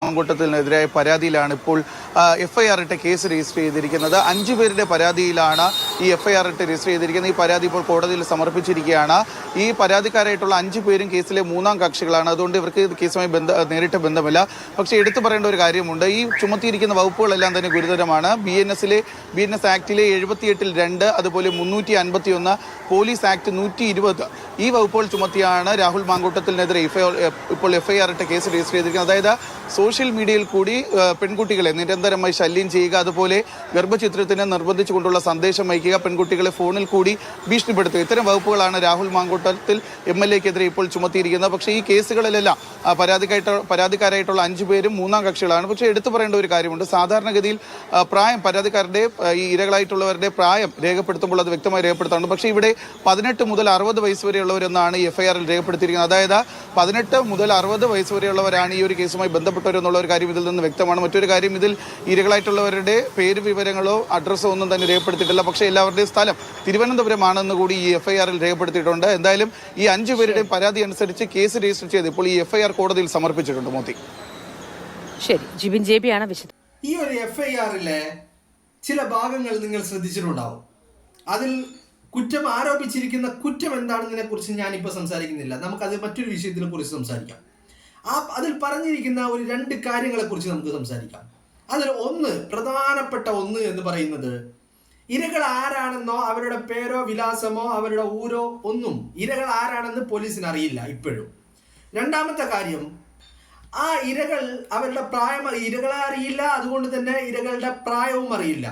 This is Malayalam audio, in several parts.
മാങ്കൂട്ടത്തിനെതിരായ പരാതിയിലാണ് ഇപ്പോൾ എഫ്ഐആർ ഇട്ട് കേസ് രജിസ്റ്റർ ചെയ്തിരിക്കുന്നത്. 5 പേരുടെ പരാതിയിലാണ് ഈ എഫ്ഐആർ ഇട്ട് രജിസ്റ്റർ ചെയ്തിരിക്കുന്നത്. ഈ പരാതി ഇപ്പോൾ കോടതിയിൽ സമർപ്പിച്ചിരിക്കുകയാണ്. ഈ പരാതിക്കാരായിട്ടുള്ള 5 പേരും കേസിലെ 3ാം കക്ഷികളാണ്. അതുകൊണ്ട് ഇവർക്ക് കേസുമായി നേരിട്ട് ബന്ധമില്ല. പക്ഷേ എടുത്തു പറയേണ്ട ഒരു കാര്യമുണ്ട്. ഈ ചുമത്തിയിരിക്കുന്ന വകുപ്പുകളെല്ലാം തന്നെ ഗുരുതരമാണ്. BNS ആക്ടിലെ 78-ൽ 2, അതുപോലെ 351, പോലീസ് ആക്ട് 120 ഈ വകുപ്പുകൾ ചുമത്തിയാണ് രാഹുൽ മാങ്കൂട്ടത്തിനെതിരെ ഇപ്പോൾ എഫ്ഐആർ ഇട്ട് കേസ് രജിസ്റ്റർ ചെയ്തിരിക്കുന്നത്. അതായത് സോഷ്യൽ മീഡിയയിൽ കൂടി പെൺകുട്ടികളെ നിരന്തരമായി ശല്യം ചെയ്യുക, അതുപോലെ ഗർഭചിത്രത്തിന് നിർബന്ധിച്ചുകൊണ്ടുള്ള സന്ദേശം അയക്കുക, പെൺകുട്ടികളെ ഫോണിൽ കൂടി ഭീഷണിപ്പെടുത്തുക, ഇത്തരം വകുപ്പുകളാണ് രാഹുൽ മാങ്കൂട്ടത്തിൽ MLA-ക്കെതിരെ ഇപ്പോൾ ചുമത്തിയിരിക്കുന്നത്. പക്ഷേ ഈ കേസുകളിലെല്ലാം പരാതിക്കാരായിട്ടുള്ള 5 പേരും 3ാം കക്ഷികളാണ്. പക്ഷേ എടുത്തു പറയേണ്ട ഒരു കാര്യമുണ്ട്. സാധാരണഗതിയിൽ പ്രായം പരാതിക്കാരുടെ ഈ ഇരകളായിട്ടുള്ളവരുടെ പ്രായം രേഖപ്പെടുത്തുമ്പോൾ അത് വ്യക്തമായി രേഖപ്പെടുത്താറുണ്ട്. പക്ഷേ ഇവിടെ 18 മുതൽ 60 വയസ്സ് വരെയുള്ളവരെന്നാണ് ഈ എഫ്ഐആറിൽ രേഖപ്പെടുത്തിയിരിക്കുന്നത്. അതായത് 18 മുതൽ 60 വയസ്സ് വരെയുള്ളവരാണ് ഈ ഒരു കേസുമായി ബന്ധപ്പെട്ടവരെന്നുള്ള ഒരു കാര്യം ഇതിൽ നിന്ന് വ്യക്തമാണ്. മറ്റൊരു കാര്യം, ഇതിൽ ഇരകളായിട്ടുള്ളവരുടെ പേര് വിവരങ്ങളോ അഡ്രസ്സോ ഒന്നും തന്നെ രേഖപ്പെടുത്തിയിട്ടില്ല. പക്ഷേ എല്ലാവരുടെയും സ്ഥലം തിരുവനന്തപുരമാണെന്ന് കൂടി ഈ എഫ്ഐആറിൽ രേഖപ്പെടുത്തിയിട്ടുണ്ട്. എന്തായാലും ഈ 5 പേരുടെയും പരാതി അനുസരിച്ച് കേസ് രജിസ്റ്റർ ചെയ്ത് ഇപ്പോൾ ഈ എഫ്ഐആർ കോടതിയിൽ സമർപ്പിച്ചിട്ടുണ്ട്. മോദി, ശരി, ജിബിൻ JB ആണ് വിശദം. ഈ ഒരു എഫ്ഐആറിലെ ചില ഭാഗങ്ങൾ നിങ്ങൾ ശ്രദ്ധിച്ചിട്ടുണ്ടാവും. അതിൽ കുറ്റം ആരോപിച്ചിരിക്കുന്ന കുറ്റം എന്താണെന്നതിനെ കുറിച്ച് ഞാനിപ്പോൾ സംസാരിക്കുന്നില്ല. നമുക്കത് മറ്റൊരു വിഷയത്തിനെ കുറിച്ച് സംസാരിക്കാം. അതിൽ പറഞ്ഞിരിക്കുന്ന ഒരു 2 കാര്യങ്ങളെ കുറിച്ച് നമുക്ക് സംസാരിക്കാം. അതിൽ പ്രധാനപ്പെട്ട ഒന്ന് എന്ന് പറയുന്നത്, ഇരകൾ ആരാണെന്നോ അവരുടെ പേരോ വിലാസമോ അവരുടെ ഊരോ ഒന്നും ഇരകൾ ആരാണെന്ന് പോലീസിന് അറിയില്ല ഇപ്പോഴും. രണ്ടാമത്തെ കാര്യം, ആ ഇരകൾ അവരുടെ പ്രായം ഇരകളെ അറിയില്ല, അതുകൊണ്ട് തന്നെ ഇരകളുടെ പ്രായവും അറിയില്ല.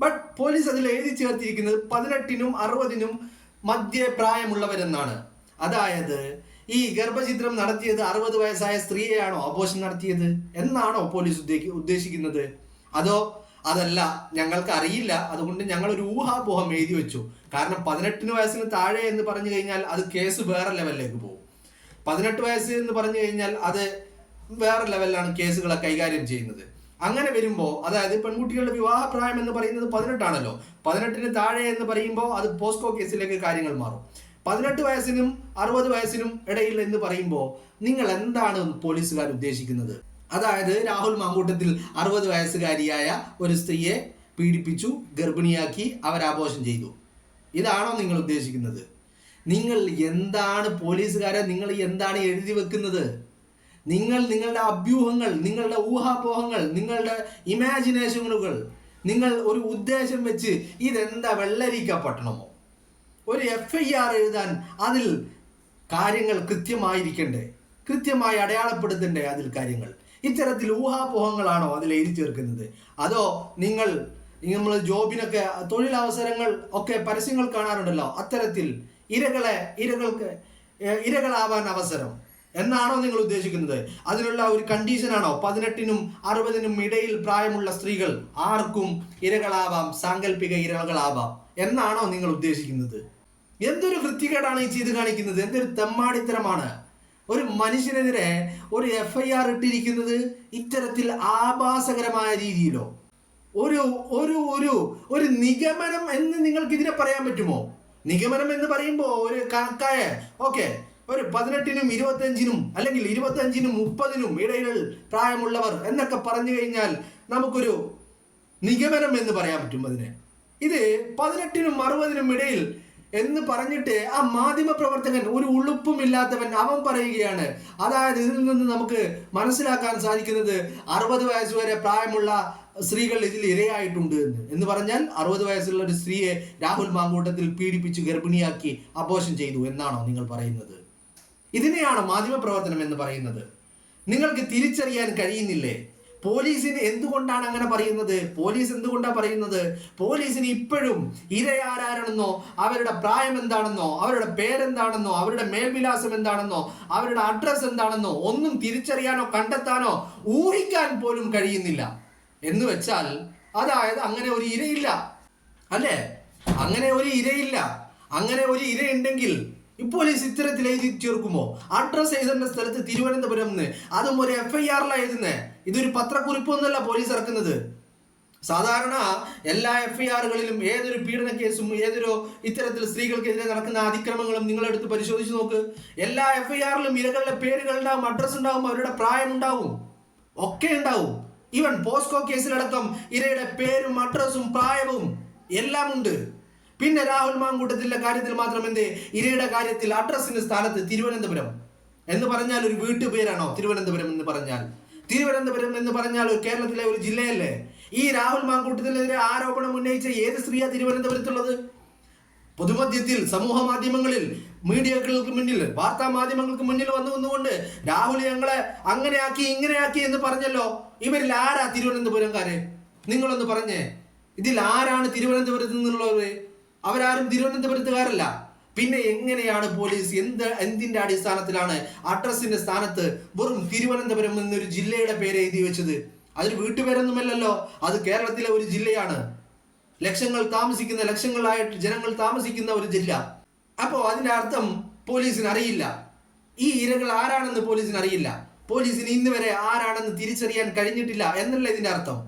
ബട്ട് പോലീസ് അതിൽ എഴുതി ചേർത്തിരിക്കുന്നത് 18-നും 60-നും മധ്യ പ്രായമുള്ളവരെന്നാണ്. അതായത് ഈ ഗർഭചിത്രം നടത്തിയത് 60 വയസ്സായ സ്ത്രീയെയാണോ അബോർഷൻ നടത്തിയത് എന്നാണോ പോലീസ് ഉദ്ദേശിക്കുന്നത്? അതല്ല, ഞങ്ങൾക്ക് അറിയില്ല, അതുകൊണ്ട് ഞങ്ങൾ ഒരു ഊഹാപോഹം എഴുതി വെച്ചു. കാരണം 18 വയസ്സിന് താഴെ എന്ന് പറഞ്ഞു കഴിഞ്ഞാൽ അത് കേസ് വേറെ ലെവലിലേക്ക് പോകും. 18 വയസ്സ് എന്ന് പറഞ്ഞു കഴിഞ്ഞാൽ അത് വേറെ ലെവലിലാണ് കേസുകളെ കൈകാര്യം ചെയ്യുന്നത്. അങ്ങനെ വരുമ്പോൾ, അതായത് പെൺകുട്ടികളുടെ വിവാഹ പ്രായം എന്ന് പറയുന്നത് 18 ആണല്ലോ. 18-ന് താഴെ എന്ന് പറയുമ്പോൾ അത് പോസ്കോ കേസിലേക്ക് കാര്യങ്ങൾ മാറും. 18 വയസ്സിനും 60 വയസ്സിനും ഇടയിൽ എന്ന് പറയുമ്പോൾ നിങ്ങൾ എന്താണ് പോലീസുകാർ ഉദ്ദേശിക്കുന്നത്? അതായത് രാഹുൽ മാങ്കൂട്ടത്തിൽ 60 വയസ്സുകാരിയായ ഒരു സ്ത്രീയെ പീഡിപ്പിച്ചു, ഗർഭിണിയാക്കി, അബോർഷൻ ചെയ്തു. ഇതാണോ നിങ്ങൾ ഉദ്ദേശിക്കുന്നത്? നിങ്ങൾ എന്താണ് പോലീസുകാരെ, നിങ്ങൾ എന്താണ് എഴുതി വെക്കുന്നത്? നിങ്ങളുടെ അഭ്യൂഹങ്ങൾ, നിങ്ങളുടെ ഊഹാപോഹങ്ങൾ, നിങ്ങളുടെ ഇമാജിനേഷനുകൾ, നിങ്ങൾ ഒരു ഉദ്ദേശം വെച്ച് ഇതെന്താ വെള്ളരിക്ക പട്ടണമോ? ഒരു എഫ്ഐആർ എഴുതാൻ അതിൽ കാര്യങ്ങൾ കൃത്യമായിരിക്കണ്ടേ, കൃത്യമായി അടയാളപ്പെടുത്തണ്ടേ അതിൽ കാര്യങ്ങൾ? ഇത്തരത്തിൽ ഊഹാപോഹങ്ങളാണോ അതിൽ എഴുതി ചേർക്കുന്നത്? അതോ നമ്മൾ ജോബിനൊക്കെ തൊഴിലവസരങ്ങൾ ഒക്കെ പരസ്യങ്ങൾ കാണാറുണ്ടല്ലോ, അത്തരത്തിൽ ഇരകളാവാൻ അവസരം എന്നാണോ നിങ്ങൾ ഉദ്ദേശിക്കുന്നത്? അതിനുള്ള ഒരു കണ്ടീഷനാണോ 18-നും 60-നും ഇടയിൽ പ്രായമുള്ള സ്ത്രീകൾ ആർക്കും ഇരകളാവാം, സാങ്കല്പിക ഇരകളാവാം എന്നാണോ നിങ്ങൾ ഉദ്ദേശിക്കുന്നത്? എന്തൊരു വൃത്തികേടാണ് ഈ ചെയ്ത് കാണിക്കുന്നത്, എന്തൊരു തെമ്മാടിത്തരമാണ്! ഒരു മനുഷ്യനെതിരെ ഒരു എഫ്ഐആർ ഇട്ടിരിക്കുന്നത് ഇത്തരത്തിൽ ആഭാസകരമായ രീതിയിലോ? ഒരു നിഗമനം എന്ന് നിങ്ങൾക്ക് ഇതിനെ പറയാൻ പറ്റുമോ? നിഗമനം എന്ന് പറയുമ്പോൾ ഒരു കണക്കായ ഒരു 18-നും 25-നും അല്ലെങ്കിൽ 25-നും 30-നും ഇടയിൽ പ്രായമുള്ളവർ എന്നൊക്കെ പറഞ്ഞു കഴിഞ്ഞാൽ നമുക്കൊരു നിഗമനം എന്ന് പറയാൻ പറ്റും അതിനെ. ഇത് 18-നും 60-നും ഇടയിൽ എന്ന് പറഞ്ഞിട്ട് ആ മാധ്യമ പ്രവർത്തകൻ, ഒരു ഉളുപ്പുമില്ലാത്തവൻ, അവൻ പറയുകയാണ്. അതായത് ഇതിൽ നിന്ന് നമുക്ക് മനസ്സിലാക്കാൻ സാധിക്കുന്നത് 60 വയസ്സ് വരെ പ്രായമുള്ള സ്ത്രീകൾ ഇതിൽ ഇരയായിട്ടുണ്ട് എന്ന് പറഞ്ഞാൽ 60 വയസ്സുള്ള ഒരു സ്ത്രീയെ രാഹുൽ മാങ്കൂട്ടത്തിൽ പീഡിപ്പിച്ച് ഗർഭിണിയാക്കി അബോർഷൻ ചെയ്തു എന്നാണോ നിങ്ങൾ പറയുന്നത്? ഇതിനെയാണോ മാധ്യമപ്രവർത്തനം എന്ന് പറയുന്നത്? നിങ്ങൾക്ക് തിരിച്ചറിയാൻ കഴിയുന്നില്ലേ? പോലീസിന് എന്തുകൊണ്ടാണ് അങ്ങനെ പറയുന്നത്? പോലീസ് എന്തുകൊണ്ടാണ് പറയുന്നത്? പോലീസിന് ഇപ്പോഴും ഇരയാരാണെന്നോ അവരുടെ പ്രായം എന്താണെന്നോ അവരുടെ പേരെന്താണെന്നോ അവരുടെ മേൽവിലാസം എന്താണെന്നോ അവരുടെ അഡ്രസ് എന്താണെന്നോ ഒന്നും തിരിച്ചറിയാനോ കണ്ടെത്താനോ ഊഹിക്കാൻ പോലും കഴിയുന്നില്ല. എന്ന് വെച്ചാൽ അതായത് അങ്ങനെ ഒരു ഇരയില്ല, അല്ലേ? അങ്ങനെ ഒരു ഇരയില്ല. അങ്ങനെ ഒരു ഇരയുണ്ടെങ്കിൽ പോലീസ് ഇത്തരത്തിൽ എഴുതി ചേർക്കുമോ? അഡ്രസ് എഴുതേണ്ട സ്ഥലത്ത് തിരുവനന്തപുരം എന്ന്, അതും ഒരു എഫ്ഐആറിലാണ് എഴുതുന്നത്. ഇതൊരു പത്രക്കുറിപ്പൊന്നല്ല പോലീസ് ഇറക്കുന്നത്. സാധാരണ എല്ലാ എഫ്ഐആറുകളിലും ഏതൊരു പീഡന കേസും ഏതൊരു ഇത്തരത്തിൽ സ്ത്രീകൾക്കെതിരെ നടക്കുന്ന അതിക്രമങ്ങളും നിങ്ങളെടുത്ത് പരിശോധിച്ച് നോക്ക്. എല്ലാ എഫ്ഐആറിലും ഇരകളുടെ പേരുകൾ ഉണ്ടാവും, അഡ്രസ് ഉണ്ടാവും, അവരുടെ പ്രായം ഉണ്ടാവും. ഒക്കെ ഉണ്ടാവും. ഈവൻ പോസ്കോ കേസിലടക്കം ഇരയുടെ പേരും അഡ്രസ്സും പ്രായവും എല്ലാം ഉണ്ട്. പിന്നെ രാഹുൽ മാങ്കൂട്ടത്തിന്റെ കാര്യത്തിൽ മാത്രം എന്തേ ഇരയുടെ കാര്യത്തിൽ അഡ്രസ്സിന്റെ സ്ഥാനത്ത് തിരുവനന്തപുരം എന്ന് പറഞ്ഞാൽ ഒരു വീട്ടുപേരാണോ? തിരുവനന്തപുരം എന്ന് പറഞ്ഞാൽ ഒരു കേരളത്തിലെ ഒരു ജില്ലയല്ലേ? ഈ രാഹുൽ മാങ്കൂട്ടത്തിനെതിരെ ആരോപണം ഉന്നയിച്ച ഏത് സ്ത്രീയാ തിരുവനന്തപുരത്തുള്ളത്? പൊതുമധ്യത്തിൽ, സമൂഹ മാധ്യമങ്ങളിൽ, മീഡിയകൾക്ക് മുന്നിൽ, വാർത്താ മാധ്യമങ്ങൾക്ക് മുന്നിൽ വന്നുകൊണ്ട് രാഹുൽ ഞങ്ങളെ അങ്ങനെയാക്കി ഇങ്ങനെയാക്കി എന്ന് പറഞ്ഞല്ലോ. ഇവരിൽ ആരാ തിരുവനന്തപുരംകാര്? നിങ്ങളൊന്ന് പറഞ്ഞേ, ഇതിൽ ആരാണ് തിരുവനന്തപുരത്ത് നിന്നുള്ളവര്? അവരാരും തിരുവനന്തപുരത്തുകാരല്ല. പിന്നെ എങ്ങനെയാണ് പോലീസ് എന്തിന്റെ അടിസ്ഥാനത്തിലാണ് അഡ്രസ്സിന്റെ സ്ഥാനത്ത് വെറും തിരുവനന്തപുരം എന്നൊരു ജില്ലയുടെ പേര് എഴുതി വെച്ചത്? അതൊരു വീട്ടുപേരൊന്നുമല്ലല്ലോ, അത് കേരളത്തിലെ ഒരു ജില്ലയാണ്. ലക്ഷങ്ങളായിട്ട് ജനങ്ങൾ താമസിക്കുന്ന ഒരു ജില്ല. അപ്പോൾ അതിന്റെ അർത്ഥം പോലീസിന് അറിയില്ല ഈ ഇരകൾ ആരാണെന്ന്. പോലീസിന് അറിയില്ല, പോലീസിന് ഇന്ന് വരെ ആരാണെന്ന് തിരിച്ചറിയാൻ കഴിഞ്ഞിട്ടില്ല എന്നല്ല ഇതിന്റെ അർത്ഥം.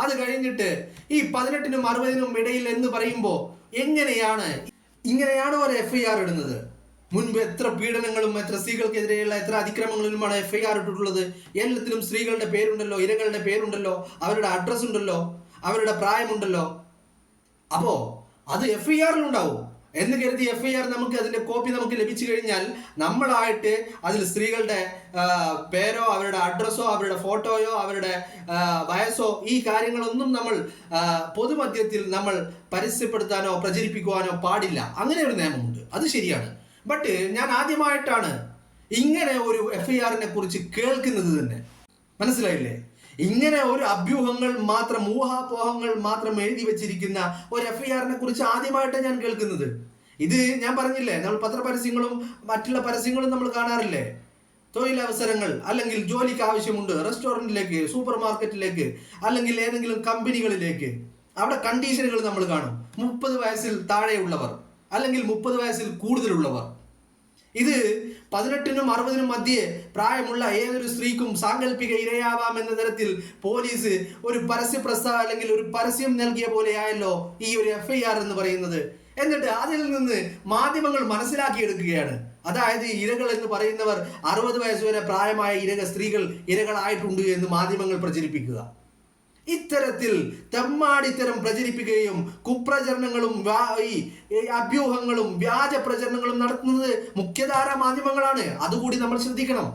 അത് കഴിഞ്ഞിട്ട് ഈ 18-നും 60-നും ഇടയിൽ എന്ന് പറയുമ്പോൾ ഇങ്ങനെയാണ് ഒരു FIR ഇടുന്നത്? മുൻപ് എത്ര പീഡനങ്ങളും എത്ര സ്ത്രീകൾക്കെതിരെയുള്ള എത്ര അതിക്രമങ്ങളിലുമാണ് FIR ഇട്ടിട്ടുള്ളത്? എല്ലാത്തിലും സ്ത്രീകളുടെ പേരുണ്ടല്ലോ, ഇരകളുടെ പേരുണ്ടല്ലോ, അവരുടെ അഡ്രസ് ഉണ്ടല്ലോ, അവരുടെ പ്രായമുണ്ടല്ലോ. അപ്പോ അത് FIR-ലുണ്ടാവും എന്ന് കരുതി FIR നമുക്ക് അതിന്റെ കോപ്പി നമുക്ക് ലഭിച്ചു കഴിഞ്ഞാൽ നമ്മളായിട്ട് അതിൽ സ്ത്രീകളുടെ പേരോ അവരുടെ അഡ്രസ്സോ അവരുടെ ഫോട്ടോയോ അവരുടെ വയസ്സോ ഈ കാര്യങ്ങളൊന്നും നമ്മൾ പൊതുമധ്യത്തിൽ നമ്മൾ പരസ്യപ്പെടുത്താനോ പ്രചരിപ്പിക്കുവാനോ പാടില്ല. അങ്ങനെ ഒരു നിയമമുണ്ട്, അത് ശരിയാണ്. ബട്ട് ഞാൻ ആദ്യമായിട്ടാണ് ഇങ്ങനെ ഒരു FIR-നെ കുറിച്ച് കേൾക്കുന്നത് തന്നെ. മനസ്സിലായില്ലേ? ഇങ്ങനെ ഒരു അഭ്യൂഹങ്ങൾ മാത്രം, ഊഹാപോഹങ്ങൾ മാത്രം എഴുതി വെച്ചിരിക്കുന്ന ഒരു FIR-നെ കുറിച്ച് ആദ്യമായിട്ടാണ് ഞാൻ കേൾക്കുന്നത്. ഇത് ഞാൻ പറഞ്ഞില്ലേ, നമ്മൾ പത്രപരസ്യങ്ങളും മറ്റുള്ള പരസ്യങ്ങളും നമ്മൾ കാണാറില്ലേ? തൊഴിലവസരങ്ങൾ അല്ലെങ്കിൽ ജോലിക്ക് ആവശ്യമുണ്ട്, റെസ്റ്റോറൻറ്റിലേക്ക്, സൂപ്പർ മാർക്കറ്റിലേക്ക്, അല്ലെങ്കിൽ ഏതെങ്കിലും കമ്പനികളിലേക്ക്. അവിടെ കണ്ടീഷനുകൾ നമ്മൾ കാണും. 30 വയസ്സിൽ താഴെയുള്ളവർ അല്ലെങ്കിൽ 30 വയസ്സിൽ കൂടുതലുള്ളവർ. ഇത് 18-നും 60-നും മധ്യേ പ്രായമുള്ള ഏതൊരു സ്ത്രീക്കും സാങ്കല്പിക ഇരയാവാം എന്ന തരത്തിൽ പോലീസ് ഒരു പരസ്യ പ്രസ്താവന അല്ലെങ്കിൽ ഒരു പരസ്യം നൽകിയ പോലെയായല്ലോ ഈ ഒരു FIR എന്ന് പറയുന്നത്. എന്നിട്ട് അതിൽ നിന്ന് മാധ്യമങ്ങൾ മനസ്സിലാക്കിയെടുക്കുകയാണ്, അതായത് ഇരകൾ എന്ന് പറയുന്നവർ 60 വയസ്സ് വരെ പ്രായമായ സ്ത്രീകൾ ഇരകളായിട്ടുണ്ട് എന്ന് മാധ്യമങ്ങൾ പ്രചരിപ്പിക്കുക. ഇത്തരത്തിൽ തെമ്മാടിത്തരം പ്രചരിപ്പിക്കുകയും കുപ്രചരണങ്ങളും അഭ്യൂഹങ്ങളും വ്യാജ പ്രചരണങ്ങളും നടത്തുന്നത് മുഖ്യധാരാ മാധ്യമങ്ങളാണ്. അതുകൂടി നമ്മൾ ശ്രദ്ധിക്കണം.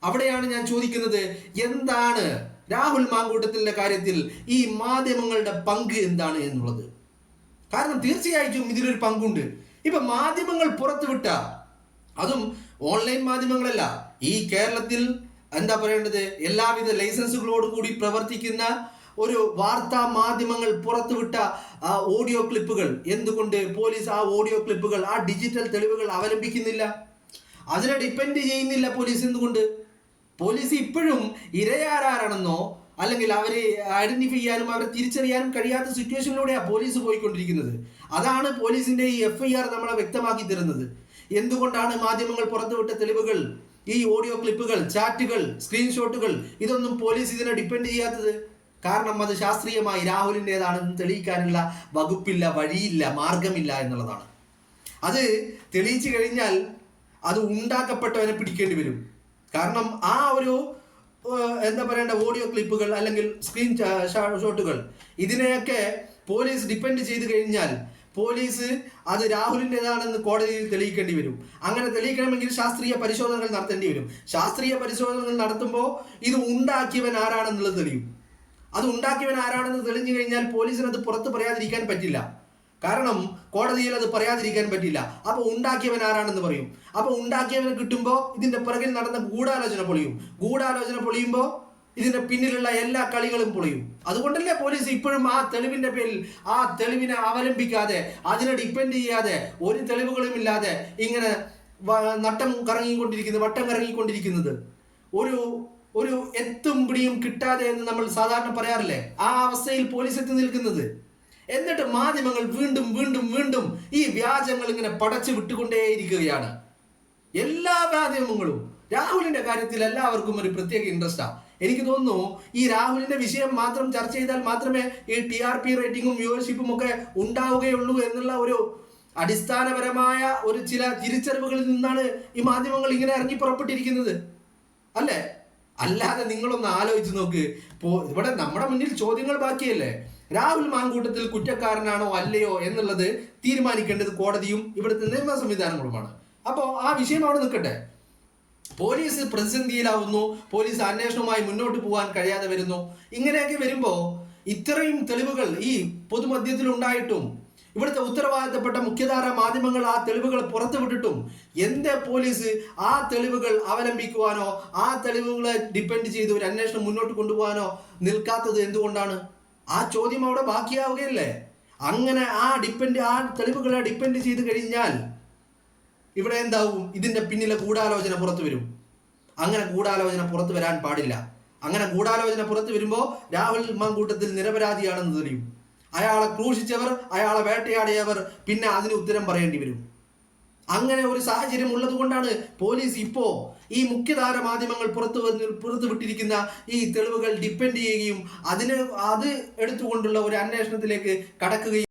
അവിടെയാണ് ഞാൻ ചോദിക്കുന്നത്, എന്താണ് രാഹുൽ മാങ്കൂട്ടത്തിന്റെ കാര്യത്തിൽ ഈ മാധ്യമങ്ങളുടെ പങ്ക് എന്താണ് എന്നുള്ളത്? കാരണം തീർച്ചയായിട്ടും ഇതിലൊരു പങ്കുണ്ട്. ഇപ്പൊ മാധ്യമങ്ങൾ പുറത്തുവിട്ട, അതും ഓൺലൈൻ മാധ്യമങ്ങളല്ല, ഈ കേരളത്തിൽ എന്താ പറയേണ്ടത്, എല്ലാവിധ ലൈസൻസുകളോടും കൂടി പ്രവർത്തിക്കുന്ന ഒരു വാർത്താ മാധ്യമങ്ങൾ പുറത്തുവിട്ട ഓഡിയോ ക്ലിപ്പുകൾ, എന്തുകൊണ്ട് പോലീസ് ആ ഓഡിയോ ക്ലിപ്പുകൾ, ആ ഡിജിറ്റൽ തെളിവുകൾ അവലംബിക്കുന്നില്ല? അതിനെ ഡിപ്പെൻഡ് ചെയ്യുന്നില്ല പോലീസ്. എന്തുകൊണ്ട്? പോലീസ് ഇപ്പോഴും ഇരയാരാണെന്നോ അല്ലെങ്കിൽ അവരെ ഐഡന്റിഫൈ ചെയ്യാനും അവരെ തിരിച്ചറിയാനും കഴിയാത്ത സിറ്റുവേഷനിലൂടെയാണ് പോലീസ് പോയിക്കൊണ്ടിരിക്കുന്നത്. അതാണ് പോലീസിന്റെ ഈ FIR നമ്മളെ വ്യക്തമാക്കി തരുന്നത്. എന്തുകൊണ്ടാണ് മാധ്യമങ്ങൾ പുറത്തുവിട്ട തെളിവുകൾ, ഈ ഓഡിയോ ക്ലിപ്പുകൾ, ചാറ്റുകൾ, സ്ക്രീൻഷോട്ടുകൾ, ഇതൊന്നും പോലീസ് ഇതിനെ ഡിപ്പെൻഡ് ചെയ്യാത്തത്? കാരണം അത് ശാസ്ത്രീയമായി രാഹുലിൻ്റെതാണെന്ന് തെളിയിക്കാനുള്ള വകുപ്പില്ല, വഴിയില്ല, മാർഗമില്ല എന്നുള്ളതാണ്. അത് തെളിയിച്ചു കഴിഞ്ഞാൽ അത് ഉണ്ടാക്കപ്പെട്ടവനെ പിടിക്കേണ്ടി വരും. കാരണം ആ ഒരു എന്താ പറയേണ്ട ഓഡിയോ ക്ലിപ്പുകൾ അല്ലെങ്കിൽ സ്ക്രീൻ ഷോട്ടുകൾ, ഇതിനെയൊക്കെ പോലീസ് ഡിപ്പെൻഡ് ചെയ്ത് കഴിഞ്ഞാൽ പോലീസ് അത് രാഹുലിൻ്റെതാണെന്ന് കോടതിയിൽ തെളിയിക്കേണ്ടി വരും. അങ്ങനെ തെളിയിക്കണമെങ്കിൽ ശാസ്ത്രീയ പരിശോധനകൾ നടത്തേണ്ടി വരും. ശാസ്ത്രീയ പരിശോധനകൾ നടത്തുമ്പോൾ ഇത് ഉണ്ടാക്കിയവൻ ആരാണെന്നുള്ളത് തെളിയും. അത് ഉണ്ടാക്കിയവൻ ആരാണെന്ന് തെളിഞ്ഞു കഴിഞ്ഞാൽ പോലീസിന് അത് പുറത്ത് പറയാതിരിക്കാൻ പറ്റില്ല. കാരണം കോടതിയിൽ അത് പറയാതിരിക്കാൻ പറ്റില്ല. അപ്പോൾ ഉണ്ടാക്കിയവൻ ആരാണെന്ന് പറയും. അപ്പോൾ ഉണ്ടാക്കിയവനെ കിട്ടുമ്പോൾ ഇതിന്റെ പുറകിൽ നടന്ന ഗൂഢാലോചന പൊളിയുമ്പോൾ ഇതിന്റെ പിന്നിലുള്ള എല്ലാ കളികളും പൊളിയും. അതുകൊണ്ടല്ലേ പോലീസ് ഇപ്പോഴും ആ തെളിവിന്റെ പേരിൽ ആ തെളിവിനെ അവലംബിക്കാതെ, അതിനെ ഡിപ്പെൻഡ് ചെയ്യാതെ, ഒരു തെളിവുകളും ഇല്ലാതെ ഇങ്ങനെ വട്ടം കറങ്ങിക്കൊണ്ടിരിക്കുന്നത്, ഒരു എത്തും പിടിയും കിട്ടാതെ എന്ന് നമ്മൾ സാധാരണ പറയാറില്ലേ, ആ അവസ്ഥയിൽ പോലീസ് എത്തി നിൽക്കുന്നത്. എന്നിട്ട് മാധ്യമങ്ങൾ വീണ്ടും ഈ വ്യാജങ്ങൾ ഇങ്ങനെ പടച്ചു വിട്ടുകൊണ്ടേയിരിക്കുകയാണ്. എല്ലാ മാധ്യമങ്ങളും രാഹുലിന്റെ കാര്യത്തിൽ എല്ലാവർക്കും ഒരു പ്രത്യേക ഇൻട്രസ്റ്റാണ്. എനിക്ക് തോന്നുന്നു ഈ രാഹുലിന്റെ വിഷയം മാത്രം ചർച്ച ചെയ്താൽ മാത്രമേ ഈ TRP റേറ്റിംഗും വ്യൂവർഷിപ്പും ഒക്കെ ഉണ്ടാവുകയുള്ളൂ എന്നുള്ള ഒരു അടിസ്ഥാനപരമായ ചില തിരിച്ചറിവുകളിൽ നിന്നാണ് ഈ മാധ്യമങ്ങൾ ഇങ്ങനെ ഇറങ്ങി പുറപ്പെട്ടിരിക്കുന്നത്, അല്ലേ? അല്ലാതെ നിങ്ങളൊന്ന് ആലോചിച്ച് നോക്ക്. ഇവിടെ നമ്മുടെ മുന്നിൽ ചോദ്യങ്ങൾ ബാക്കിയല്ലേ. രാഹുൽ മാങ്കൂട്ടത്തിൽ കുറ്റക്കാരനാണോ അല്ലയോ എന്നുള്ളത് തീരുമാനിക്കേണ്ടത് കോടതിയും ഇവിടുത്തെ നിയമ സംവിധാനങ്ങളുമാണ്. അപ്പോൾ ആ വിഷയം അവിടെ നിൽക്കട്ടെ. പോലീസ് പ്രതിസന്ധിയിലാവുന്നു, പോലീസ് അന്വേഷണവുമായി മുന്നോട്ട് പോകാൻ കഴിയാതെ വരുന്നു. ഇങ്ങനെയൊക്കെ വരുമ്പോൾ ഇത്രയും തെളിവുകൾ ഈ പൊതുമധ്യത്തിൽ ഉണ്ടായിട്ടും ഇവിടുത്തെ ഉത്തരവാദിത്തപ്പെട്ട മുഖ്യധാര മാധ്യമങ്ങൾ ആ തെളിവുകൾ പുറത്തുവിട്ടിട്ടും എന്തേ പോലീസ് ആ തെളിവുകൾ അവലംബിക്കുവാനോ ആ തെളിവുകളെ ഡിപ്പെൻഡ് ചെയ്ത് ഒരു അന്വേഷണം മുന്നോട്ട് കൊണ്ടുപോകാനോ നിൽക്കാത്തത് എന്തുകൊണ്ടാണ്? ആ ചോദ്യം അവിടെ ബാക്കിയാവുകയല്ലേ. അങ്ങനെ ആ തെളിവുകളെ ഡിപ്പെൻഡ് ചെയ്ത് കഴിഞ്ഞാൽ ഇവിടെ എന്താവും? ഇതിന്റെ പിന്നിലെ ഗൂഢാലോചന പുറത്തു വരും. അങ്ങനെ ഗൂഢാലോചന പുറത്തു വരാൻ പാടില്ല. അങ്ങനെ ഗൂഢാലോചന പുറത്തു വരുമ്പോൾ രാഹുൽ മാങ്കൂട്ടത്തിൽ നിരപരാധിയാണെന്ന് തെളിയും. അയാളെ ക്രൂശിച്ചവർ, അയാളെ വേട്ടയാടിയവർ പിന്നെ അതിന് ഉത്തരം പറയേണ്ടി വരും. അങ്ങനെ ഒരു സാഹചര്യം ഉള്ളത് കൊണ്ടാണ് പോലീസ് ഇപ്പോ ഈ മുഖ്യധാര മാധ്യമങ്ങൾ പുറത്തു വിട്ടിരിക്കുന്ന ഈ തെളിവുകൾ ഡിപ്പെൻഡ് ചെയ്യുകയും അത് എടുത്തുകൊണ്ടുള്ള ഒരു അന്വേഷണത്തിലേക്ക് കടക്കുകയും